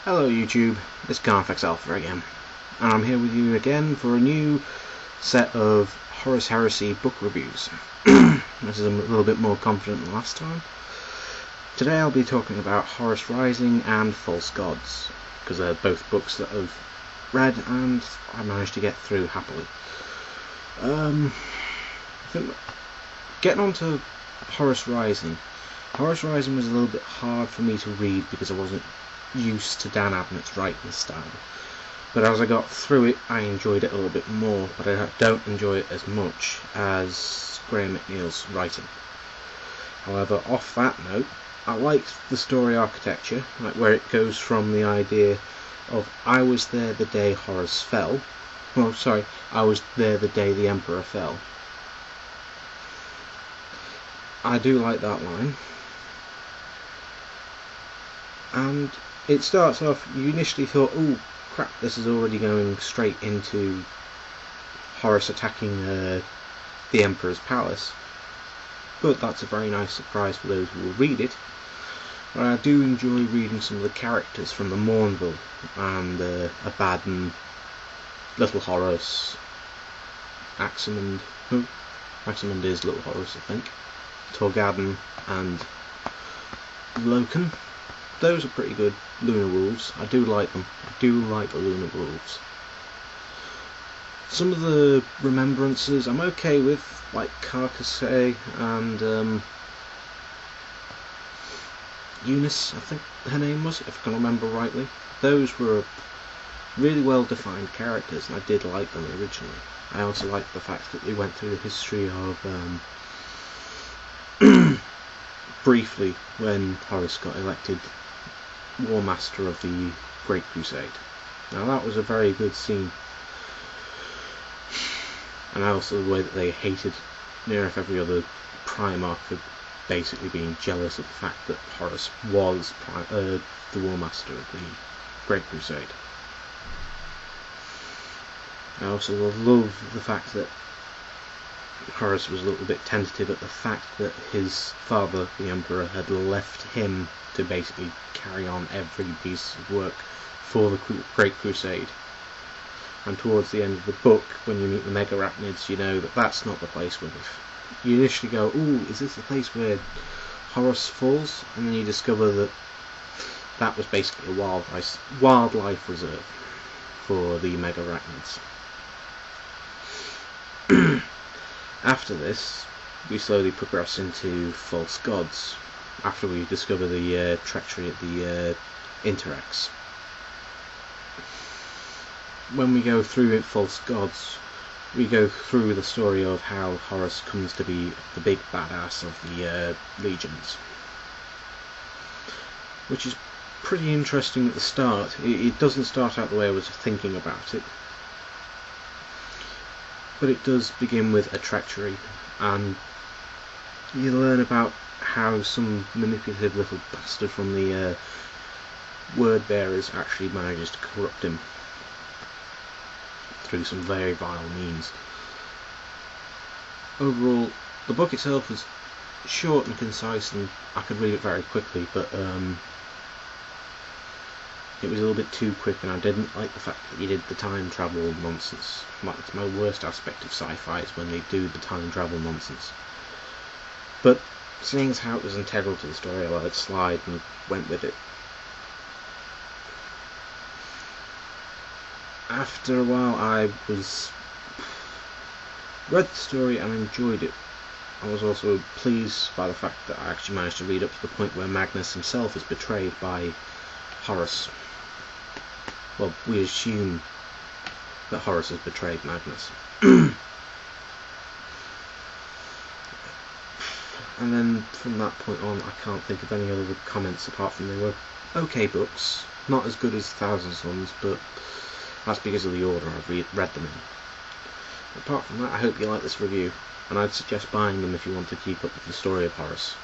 Hello YouTube, it's Carfax Alpha again, and I'm here with you again for a new set of Horus Heresey book reviews. This is a little bit more confident than last time. Today I'll be talking about Horus Rising and False Gods, because they're both books that I've read and I managed to get through happily. I think getting on to Horus Rising. Horus Rising was a little bit hard for me to read because I wasn't used to Dan Abnett's writing style. But as I got through it, I enjoyed it a little bit more, but I don't enjoy it as much as Graham McNeil's writing. However, off that note, I liked the story architecture, like where it goes from the idea of I was there the day Horus fell. Well, sorry, I was there the day the Emperor fell. I do like that line. And it starts off, you initially thought, oh crap, this is already going straight into Horus attacking the Emperor's palace. But that's a very nice surprise for those who will read it. But I do enjoy reading some of the characters from the Mournville, and Abaddon, Little Horus, Aximand, Aximand is Little Horus I think, Torgadon and Loken. Those are pretty good Lunar Wolves. I do like them. I do like the Lunar Wolves. Some of the remembrances I'm okay with, like Carcassay and Eunice, I think her name was, if I can remember rightly. Those were really well defined characters and I did like them originally. I also liked the fact that they went through the history of briefly when Horus got elected War Master of the Great Crusade. Now that was a very good scene, and also the way that they hated near enough every other Primarch for basically being jealous of the fact that Horus was the War Master of the Great Crusade. I also love the fact that Horus was a little bit tentative at the fact that his father, the Emperor, had left him to basically carry on every piece of work for the Great Crusade. And towards the end of the book, when you meet the Megarachnids, you know that that's not the place where you initially go, ooh, is this the place where Horus falls? And then you discover that that was basically a wildlife reserve for the Megarachnids. After this, we slowly progress into False Gods, after we discover the treachery at the Interax. When we go through False Gods, we go through the story of how Horus comes to be the big badass of the legions, which is pretty interesting at the start. It doesn't start out the way I was thinking about it, but it does begin with a treachery, and you learn about how some manipulative little bastard from the word bearers actually manages to corrupt him through some very vile means. Overall, the book itself was short and concise, and I could read it very quickly, but it was a little bit too quick, and I didn't like the fact that you did the time travel nonsense. It's my worst aspect of sci-fi is when they do the time travel nonsense. But seeing as how it was integral to the story, I let it slide and went with it. After a while, I read the story and enjoyed it. I was also pleased by the fact that I actually managed to read up to the point where Magnus himself is betrayed by Horus. Well, we assume that Horus has betrayed Magnus. And then from that point on, I can't think of any other comments apart from they were okay books. Not as good as Thousand Sons, but that's because of the order I've read them in. Apart from that, I hope you like this review, and I'd suggest buying them if you want to keep up with the story of Horus.